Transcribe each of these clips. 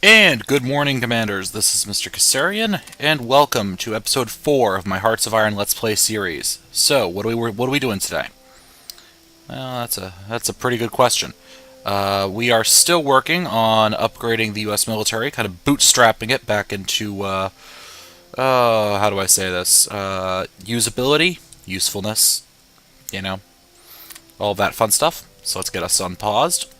And good morning, Commanders. This is Mr. Kassarian, and welcome to episode 4 of my Hearts of Iron Let's Play series. So, what are we doing today? Well, that's a pretty good question. We are still working on upgrading the U.S. military, kind of bootstrapping it back into how do I say this? Usability, usefulness, you know, all that fun stuff. So let's get us unpaused.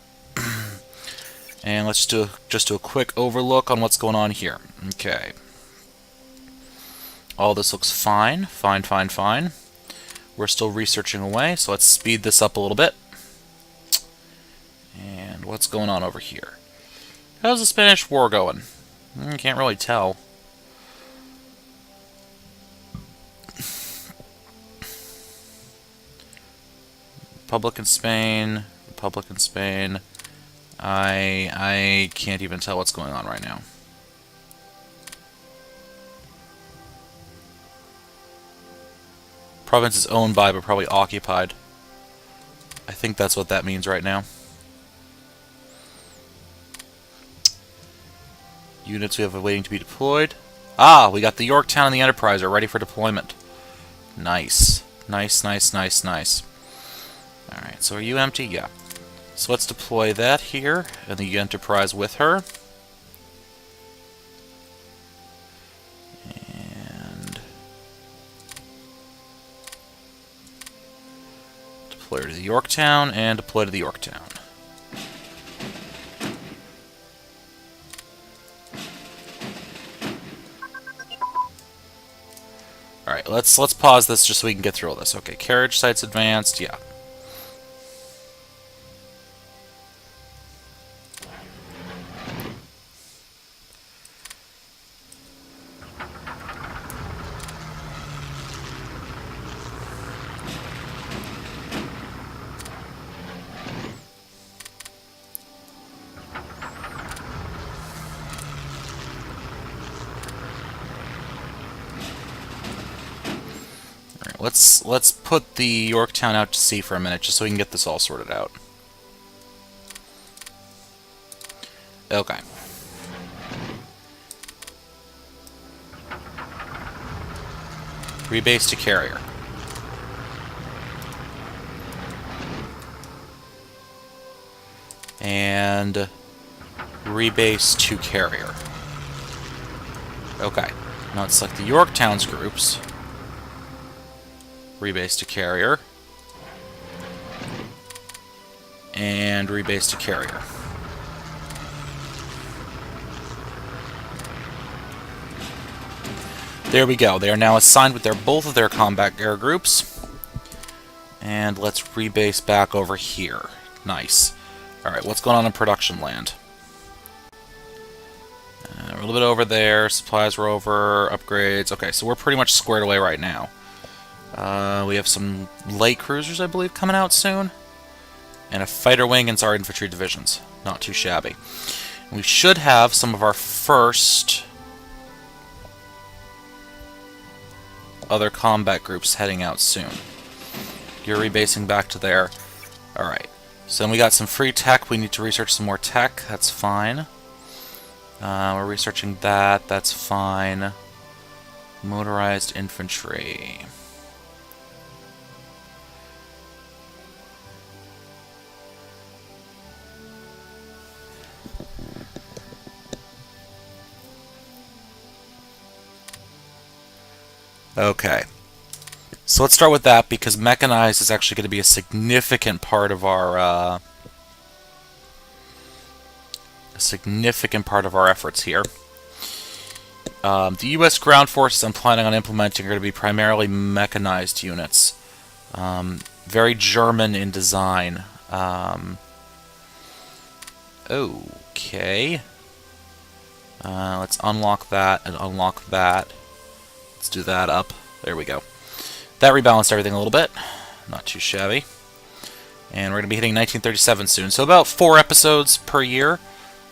And let's just do a quick overlook on what's going on here. Okay. All this looks fine. Fine. We're still researching away, so let's speed this up a little bit. And what's going on over here? How's the Spanish War going? Can't really tell. Republic in Spain. I can't even tell what's going on right now. Province is owned by, but probably occupied. I think that's what that means right now. Units we have waiting to be deployed. Ah, we got the Yorktown and the Enterprise are ready for deployment. Nice. Nice. Alright, so are you empty? Yeah. So let's deploy that here, and the Enterprise with her. And deploy her to the Yorktown, and deploy to the Yorktown. Alright, let's pause this just so we can get through all this. Okay, carriage sites advanced, yeah. Let's put the Yorktown out to sea for a minute, just so we can get this all sorted out. Okay. Rebase to carrier. And rebase to carrier. Okay. Now let's select the Yorktown's groups. Rebase to carrier. And rebase to carrier. There we go. They are now assigned with both of their combat air groups. And let's rebase back over here. Nice. Alright, what's going on in production land? We're a little bit over there. Supplies were over. Upgrades. Okay, so we're pretty much squared away right now. We have some light cruisers, I believe, coming out soon. And a fighter wing and our infantry divisions. Not too shabby. We should have some of our first other combat groups heading out soon. You're rebasing back to there. Alright. So then we got some free tech. We need to research some more tech. That's fine. We're researching that. That's fine. Motorized infantry. Okay. So let's start with that, because mechanized is actually going to be a significant part of our efforts here. The U.S. ground forces I'm planning on implementing are going to be primarily mechanized units. Very German in design. Okay. Let's unlock that and unlock that. Let's do that up. There we go. That rebalanced everything a little bit. Not too shabby. And we're going to be hitting 1937 soon. So about 4 episodes per year.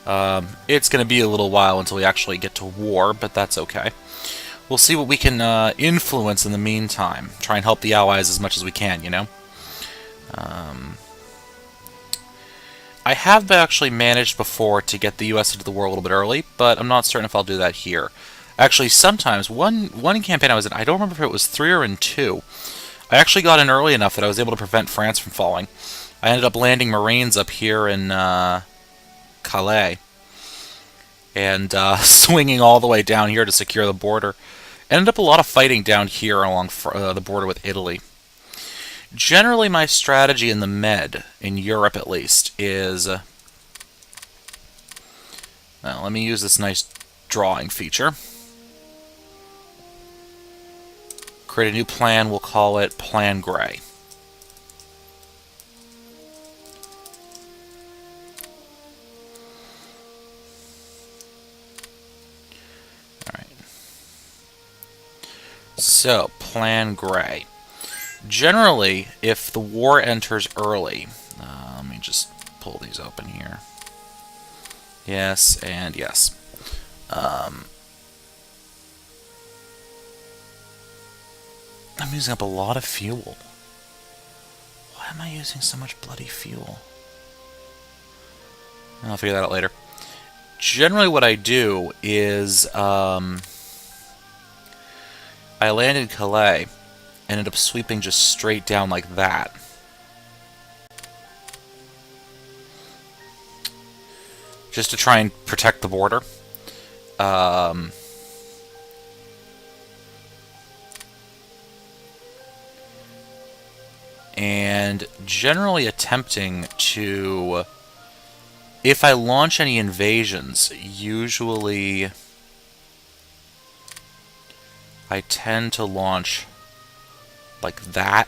It's going to be a little while until we actually get to war, but that's okay. We'll see what we can influence in the meantime. Try and help the Allies as much as we can, you know? I have actually managed before to get the U.S. into the war a little bit early, but I'm not certain if I'll do that here. Actually, sometimes, one campaign I was in, I don't remember if it was 3 or in 2, I actually got in early enough that I was able to prevent France from falling. I ended up landing Marines up here in Calais, and swinging all the way down here to secure the border. Ended up a lot of fighting down here along the border with Italy. Generally, my strategy in the Med, in Europe at least, is... let me use this nice drawing feature. Create a new plan, we'll call it Plan Gray. Alright. So, Plan Gray. Generally, if the war enters early... let me just pull these open here. Yes, and yes. I'm using up a lot of fuel. Why am I using so much bloody fuel? I'll figure that out later. Generally what I do is... I land in Calais, ended up sweeping just straight down like that. Just to try and protect the border. And generally attempting to... If I launch any invasions, usually I tend to launch like that,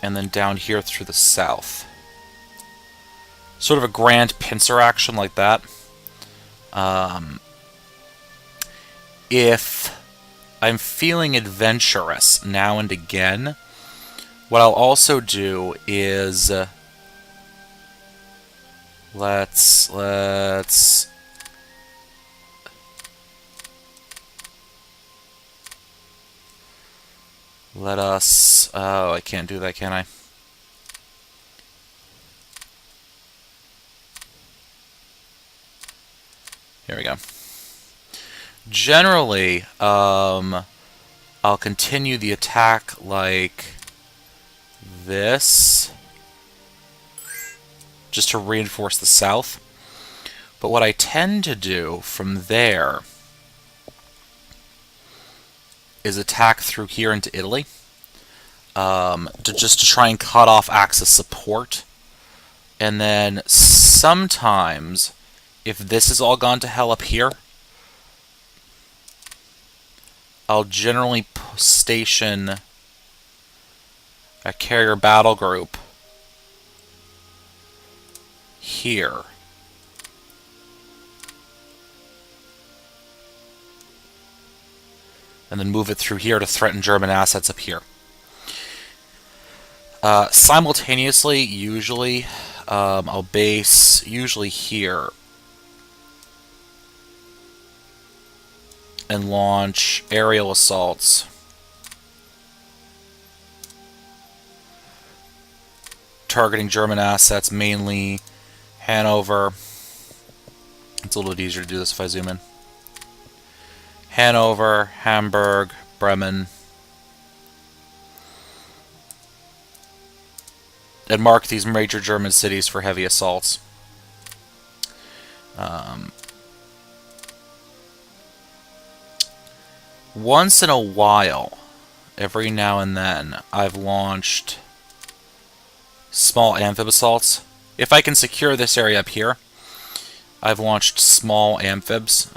and then down here through the south. Sort of a grand pincer action like that. If I'm feeling adventurous now and again, what I'll also do is... Let's let us... Oh, I can't do that, can I? Here we go. Generally, I'll continue the attack like this, just to reinforce the south. But what I tend to do from there is attack through here into Italy, just to try and cut off Axis support. And then sometimes, if this has all gone to hell up here, I'll generally station a carrier battle group here. And then move it through here to threaten German assets up here. Simultaneously, usually, I'll base usually here and launch aerial assaults. Targeting German assets, mainly Hanover. It's a little bit easier to do this if I zoom in. Hanover, Hamburg, Bremen. And mark these major German cities for heavy assaults. Once in a while, every now and then, I've launched small amphib assaults. If I can secure this area up here, I've launched small amphibs.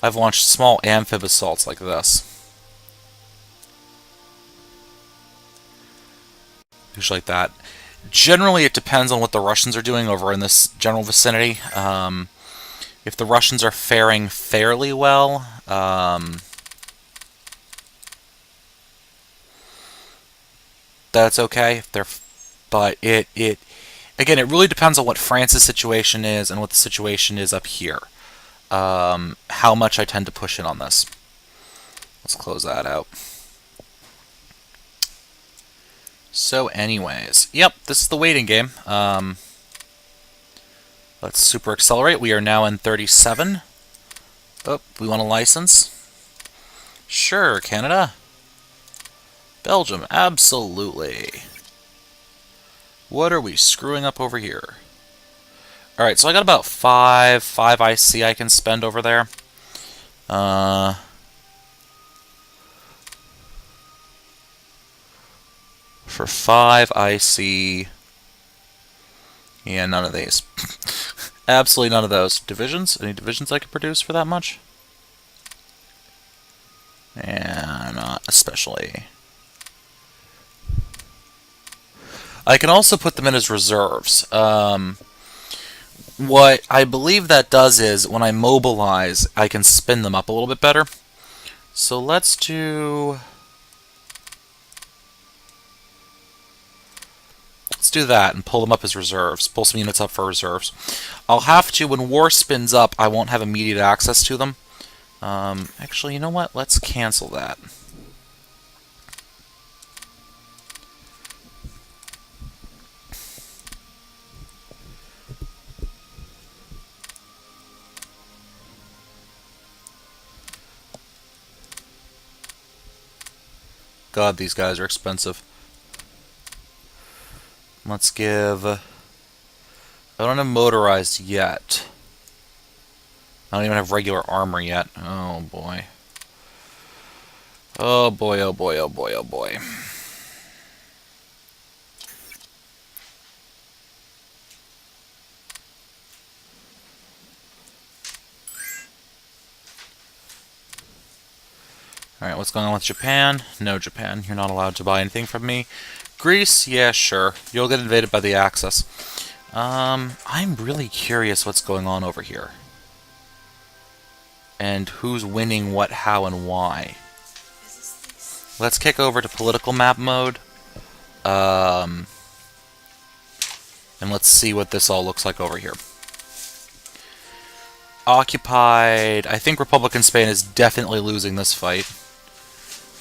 I've launched small amphib assaults like this. Usually like that. Generally, it depends on what the Russians are doing over in this general vicinity. If the Russians are faring fairly well, that's okay. But again, it really depends on what France's situation is and what the situation is up here. How much I tend to push in on this. Let's close that out. So anyways, yep, this is the waiting game. Let's super accelerate. We are now in 37. Oh, we want a license? Sure, Canada. Belgium, absolutely. What are we screwing up over here? Alright, so I got about 5 IC I can spend over there. For 5 IC... Yeah, none of these. Absolutely none of those. Divisions? Any divisions I could produce for that much? Yeah, not especially. I can also put them in as reserves. What I believe that does is, when I mobilize, I can spin them up a little bit better. So let's do... Let's do that and pull them up as reserves. Pull some units up for reserves. I'll have to, when war spins up, I won't have immediate access to them. Actually, you know what? Let's cancel that. God, these guys are expensive. Let's give... I don't have motorized yet. I don't even have regular armor yet. Oh, boy. Oh, boy, oh, boy, oh, boy, oh, boy. Alright, what's going on with Japan? No, Japan. You're not allowed to buy anything from me. Greece? Yeah, sure. You'll get invaded by the Axis. I'm really curious what's going on over here. And who's winning what, how, and why. Let's kick over to political map mode. And let's see what this all looks like over here. Occupied. I think Republican Spain is definitely losing this fight.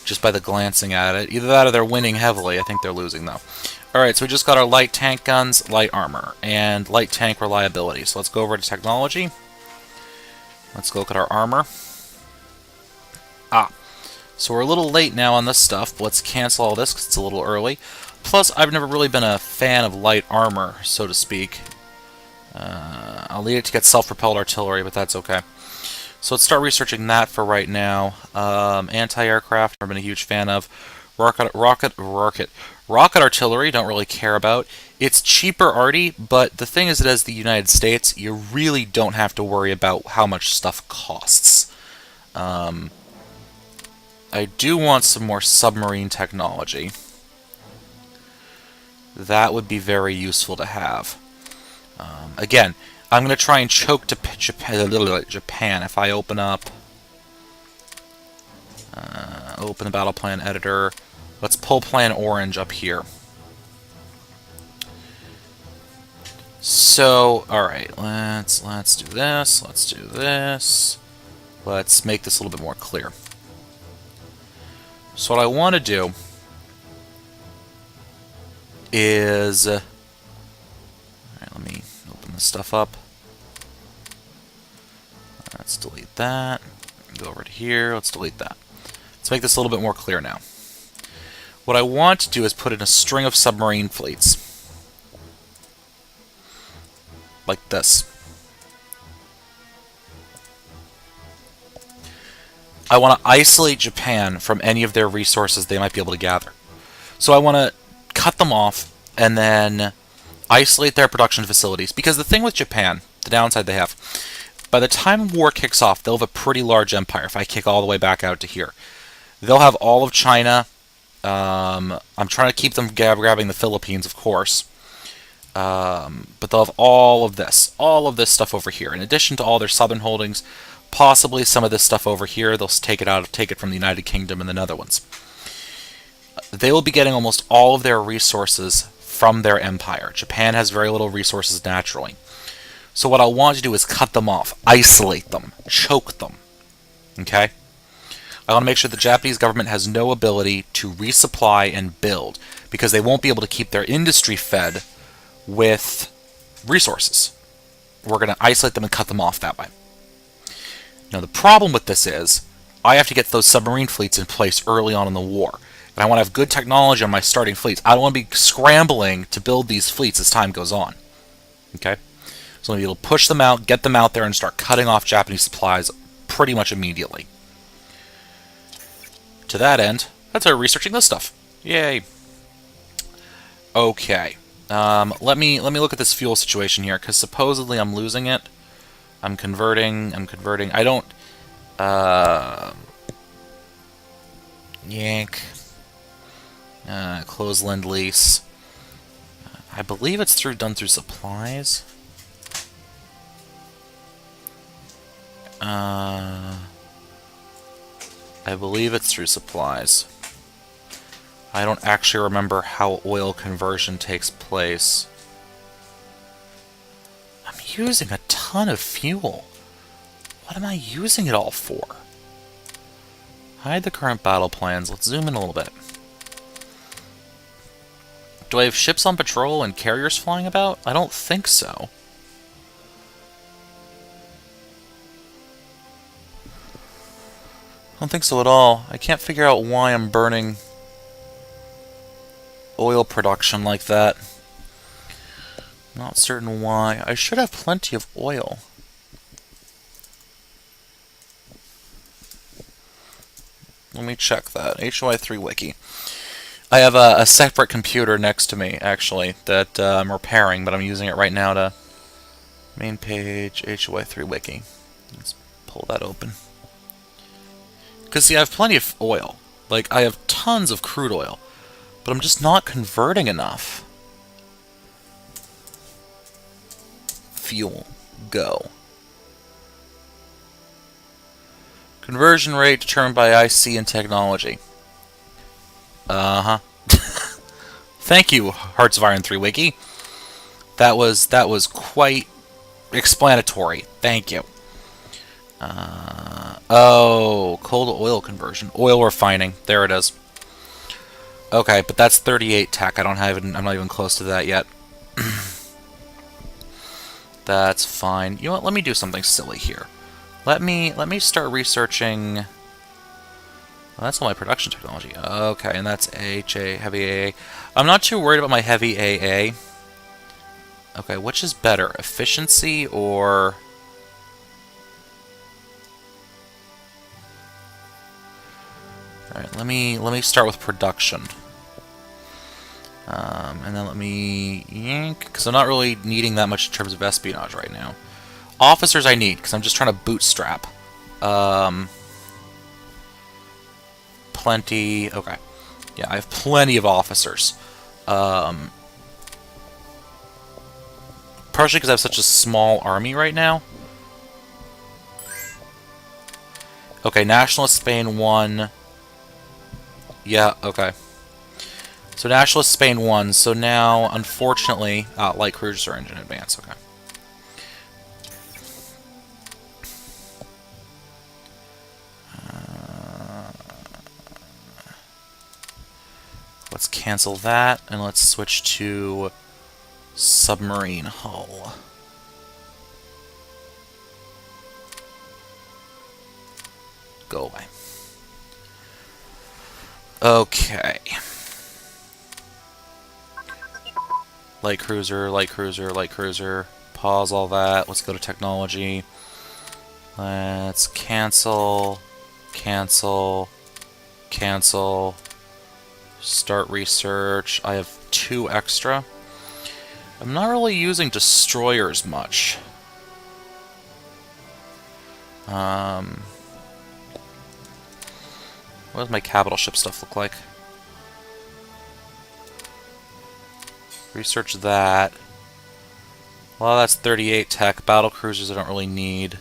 Just by the glancing at it. Either that or they're winning heavily. I think they're losing, though. Alright, so we just got our light tank guns, light armor, and light tank reliability. So let's go over to technology. Let's go look at our armor. So we're a little late now on this stuff, but let's cancel all this because it's a little early. Plus, I've never really been a fan of light armor, so to speak. I'll need it to get self-propelled artillery, but that's okay. So let's start researching that for right now. Anti-aircraft, I've been a huge fan of. Rocket artillery, don't really care about. It's cheaper arty, but the thing is that as the United States, you really don't have to worry about how much stuff costs. I do want some more submarine technology. That would be very useful to have. Again, I'm going to try and choke to Japan if I open up... open the Battleplan editor. Let's pull Plan Orange up here. So, alright, let's do this, let's do this. Let's make this a little bit more clear. So what I want to do is... Alright, let me open this stuff up. Let's delete that. Go over to here, let's delete that. Let's make this a little bit more clear now. What I want to do is put in a string of submarine fleets. Like this. I want to isolate Japan from any of their resources they might be able to gather. So I want to cut them off and then isolate their production facilities. Because the thing with Japan, the downside they have, by the time war kicks off, they'll have a pretty large empire if I kick all the way back out to here. They'll have all of China. I'm trying to keep them grabbing the Philippines, of course. But they'll have all of this stuff over here. In addition to all their southern holdings, possibly some of this stuff over here, they'll take it from the United Kingdom and the Netherlands. They will be getting almost all of their resources from their empire. Japan has very little resources naturally. So what I want to do is cut them off, isolate them, choke them. Okay? I want to make sure the Japanese government has no ability to resupply and build, because they won't be able to keep their industry fed with resources. We're going to isolate them and cut them off that way. Now, the problem with this is I have to get those submarine fleets in place early on in the war. And I want to have good technology on my starting fleets. I don't want to be scrambling to build these fleets as time goes on. Okay? So I'm going to be able to push them out, get them out there, and start cutting off Japanese supplies pretty much immediately. To that end, let's start researching this stuff. Yay. Okay. Let me look at this fuel situation here, because supposedly I'm losing it. I'm converting. I don't... yank. Close Lend-Lease. I believe it's done through supplies. I believe it's through supplies. I don't actually remember how oil conversion takes place. I'm using a ton of fuel. What am I using it all for? Hide the current battle plans. Let's zoom in a little bit. Do I have ships on patrol and carriers flying about? I don't think so. I don't think so at all. I can't figure out why I'm burning oil production like that. Not certain why. I should have plenty of oil. Let me check that. HOI3 wiki. I have a separate computer next to me, actually, that I'm repairing, but I'm using it right now to... Main page, HOI3 wiki. Let's pull that open. Because, see, I have plenty of oil. Like, I have tons of crude oil. But I'm just not converting enough. Fuel. Go. Conversion rate determined by IC and technology. Uh-huh. Thank you, Hearts of Iron 3 Wiki. That was quite explanatory. Thank you. Oh, coal to oil conversion. Oil refining. There it is. Okay, but that's 38 tech. I'm not even close to that yet. That's fine. You know what? Let me do something silly here. Let me start researching. Well, that's all my production technology. Okay, and that's HA, heavy AA. I'm not too worried about my heavy AA. Okay, which is better, efficiency or... Alright, let me start with production. And then let me yank, because I'm not really needing that much in terms of espionage right now. Officers I need, because I'm just trying to bootstrap. Plenty, okay. Yeah, I have plenty of officers. Partially because I have such a small army right now. Okay, Nationalist Spain 1. Yeah, okay. So Nationalist Spain 1, so now, unfortunately, light cruisers are engine advance, okay. Let's cancel that, and let's switch to submarine hull. Go away. Okay. Light cruiser, light cruiser, light cruiser. Pause all that. Let's go to technology. Let's cancel, cancel, cancel. Start research. I have 2 extra. I'm not really using destroyers much. What does my capital ship stuff look like? Research that. Well, that's 38 tech. Battle cruisers I don't really need.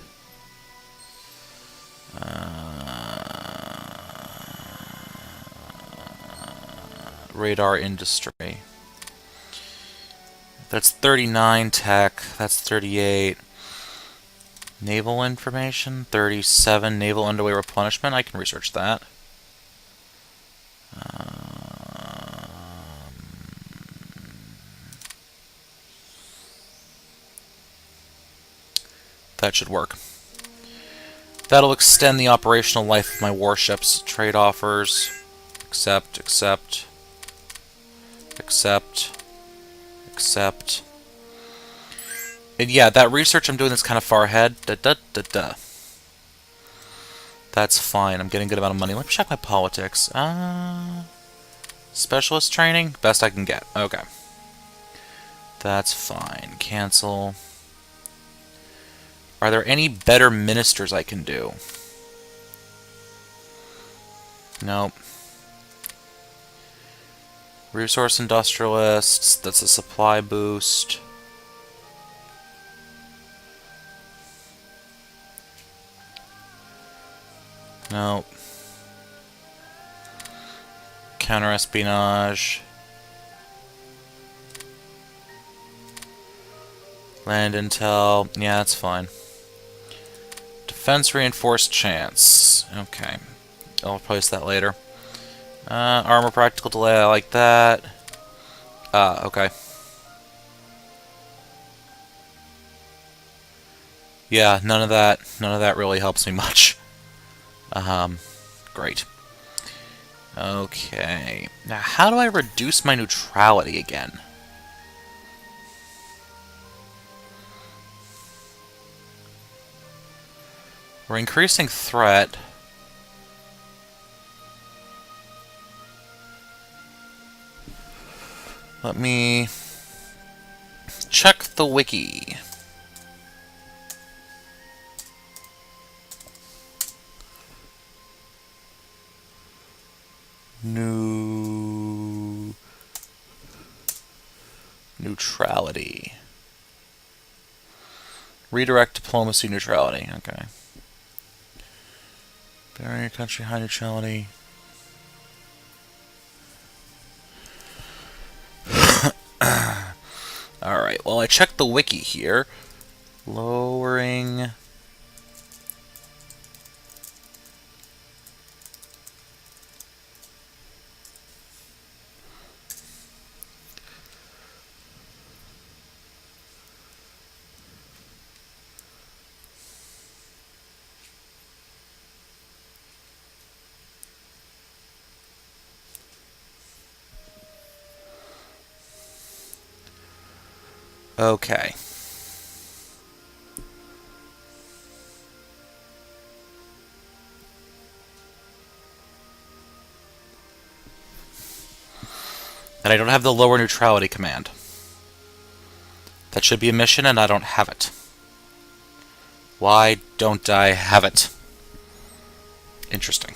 Radar industry. That's 39 tech. That's 38. Naval information, 37 naval underway replenishment. I can research that. That should work. That'll extend the operational life of my warships. Trade offers. Accept, accept. Accept. Accept. And yeah, that research I'm doing is kind of far ahead. That's fine. I'm getting a good amount of money. Let me check my politics. Specialist training? Best I can get. Okay. That's fine. Cancel. Are there any better ministers I can do? Nope. Resource industrialists. That's a supply boost. Nope. Counter-espionage. Land intel. Yeah, that's fine. Defense reinforced chance. Okay. I'll replace that later. Armor practical delay. I like that. Okay. Yeah, none of that really helps me much. Great. Okay. Now, how do I reduce my neutrality again? We're increasing threat. Let me check the wiki. Neutrality. Redirect diplomacy neutrality. Okay. Barrier country high neutrality. Alright, well I checked the wiki here. Lowering... Okay. And I don't have the lower neutrality command. That should be a mission, and I don't have it. Why don't I have it? Interesting.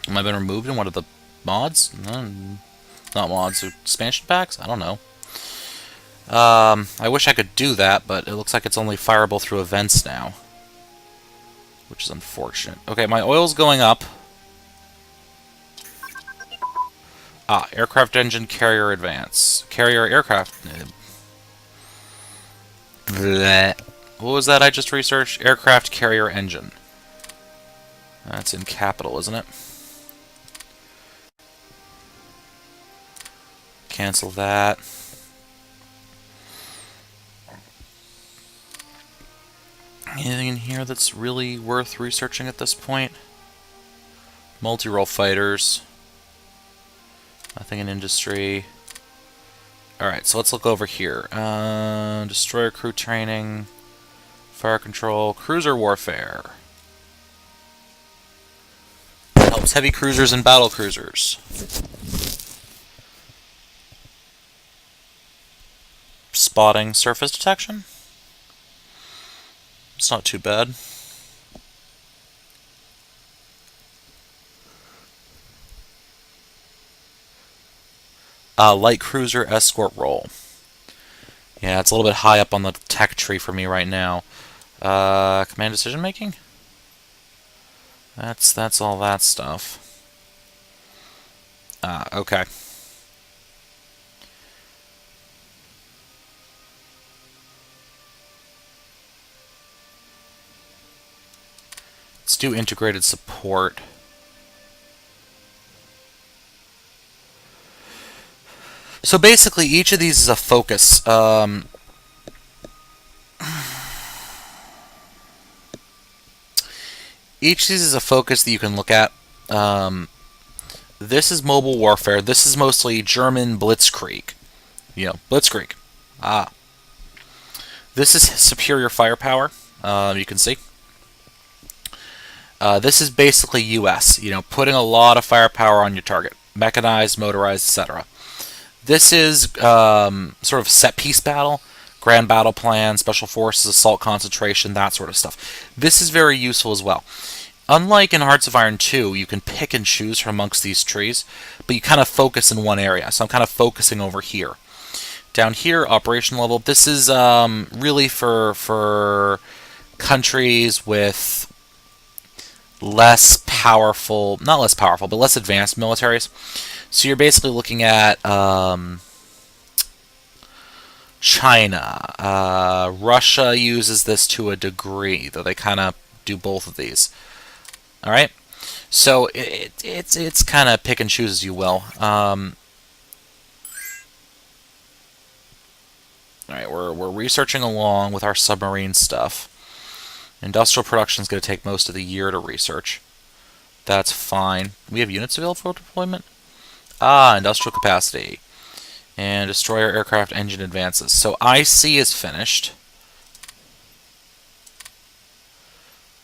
Am I been removed in one of the mods? Not mods, expansion packs? I don't know. I wish I could do that, but it looks like it's only fireable through events now. Which is unfortunate. Okay, my oil's going up. Aircraft engine carrier advance. Carrier aircraft. Bleh. What was that I just researched? Aircraft carrier engine. That's in capital, isn't it? Cancel that. Anything in here that's really worth researching at this point? Multi-role fighters. Nothing in industry. Alright, so let's look over here. Destroyer crew training. Fire control. Cruiser warfare. Helps heavy cruisers and battle cruisers. Spotting surface detection. It's not too bad. Light cruiser escort role. Yeah, it's a little bit high up on the tech tree for me right now. Command decision making? That's all that stuff. Okay. do integrated support. So basically, each of these is a focus. Each of these is a focus that you can look at. This is mobile warfare. This is mostly German blitzkrieg. You know, blitzkrieg. This is superior firepower. You can see. This is basically U.S. You know, putting a lot of firepower on your target. Mechanized, motorized, etc. This is sort of set-piece battle. Grand Battleplan, Special Forces, Assault Concentration, that sort of stuff. This is very useful as well. Unlike in Hearts of Iron 2, you can pick and choose from amongst these trees, but you kind of focus in one area. So I'm kind of focusing over here. Down here, operation level, this is really for countries with less powerful, not less powerful, but less advanced militaries. So you're basically looking at China. Russia uses this to a degree, though they kind of do both of these. All right, so it's kind of pick and choose as you will. All right, we're researching along with our submarine stuff. Industrial production is going to take most of the year to research. That's fine. We have units available for deployment. Industrial capacity and destroyer aircraft engine advances. So IC is finished.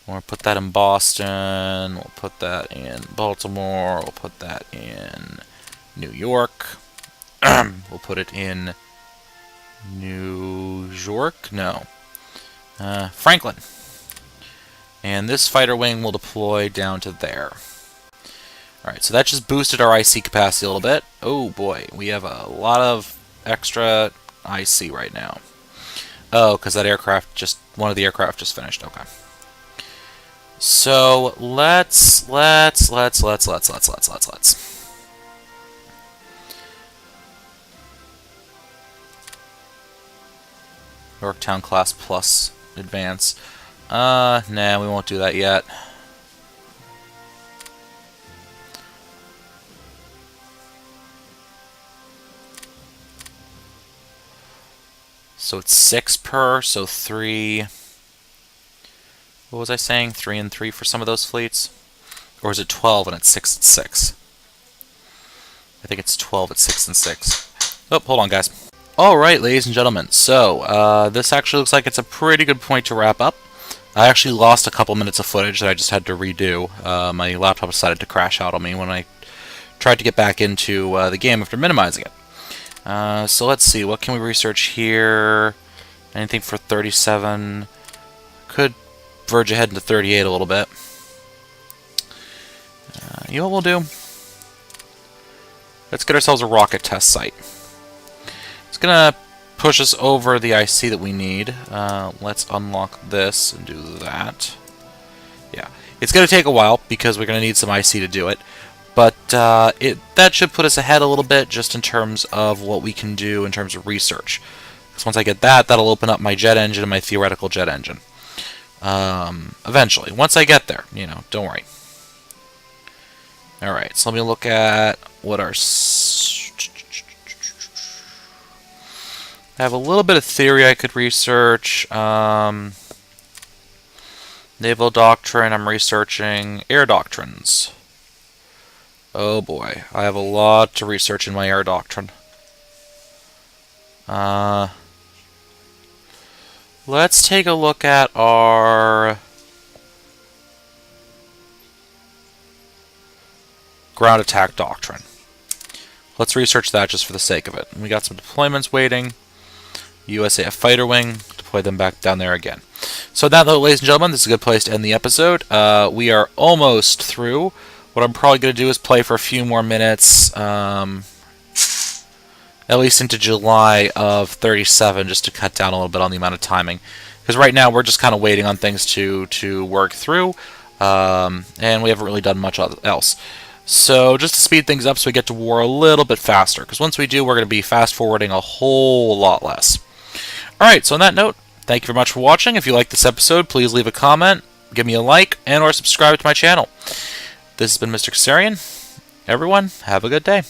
We'll put that in Boston. We'll put that in Baltimore. We'll put that in New York. We'll put it in New York? No. Franklin. And this fighter wing will deploy down to there. Alright, so that just boosted our IC capacity a little bit. Oh boy, we have a lot of extra IC right now. Oh, because that aircraft one of the aircraft just finished. Okay. So let's Yorktown class plus advance. Nah, we won't do that yet. So it's 6 per, so 3. What was I saying? 3 and 3 for some of those fleets? Or is it 12 and it's 6 and 6? I think it's 12 at 6 and 6. Oh, hold on, guys. Alright, ladies and gentlemen. So, this actually looks like it's a pretty good point to wrap up. I actually lost a couple minutes of footage that I just had to redo. My laptop decided to crash out on me when I tried to get back into the game after minimizing it. So let's see, what can we research here? Anything for 37? Could verge ahead into 38 a little bit. You know what we'll do? Let's get ourselves a rocket test site. It's gonna push us over the IC that we need. Let's unlock this and do that. Yeah, it's gonna take a while because we're gonna need some IC to do it. But that should put us ahead a little bit just in terms of what we can do in terms of research. Because once I get that, that'll open up my jet engine and my theoretical jet engine. Eventually. Once I get there, you know, don't worry. Alright, so let me look at what our... I have a little bit of theory I could research. Naval Doctrine, I'm researching air doctrines. Oh boy, I have a lot to research in my air doctrine. Let's take a look at our ground attack doctrine. Let's research that just for the sake of it. We got some deployments waiting. USAF fighter wing, deploy them back down there again. So that, though, ladies and gentlemen, this is a good place to end the episode. We are almost through. What I'm probably going to do is play for a few more minutes, at least into July of 37, just to cut down a little bit on the amount of timing. Because right now we're just kind of waiting on things to work through, and we haven't really done much else. So just to speed things up so we get to war a little bit faster, because once we do, we're going to be fast-forwarding a whole lot less. Alright, so on that note, thank you very much for watching. If you liked this episode, please leave a comment. give me a like and or subscribe to my channel. This has been Mr. Kassarian. Everyone, have a good day.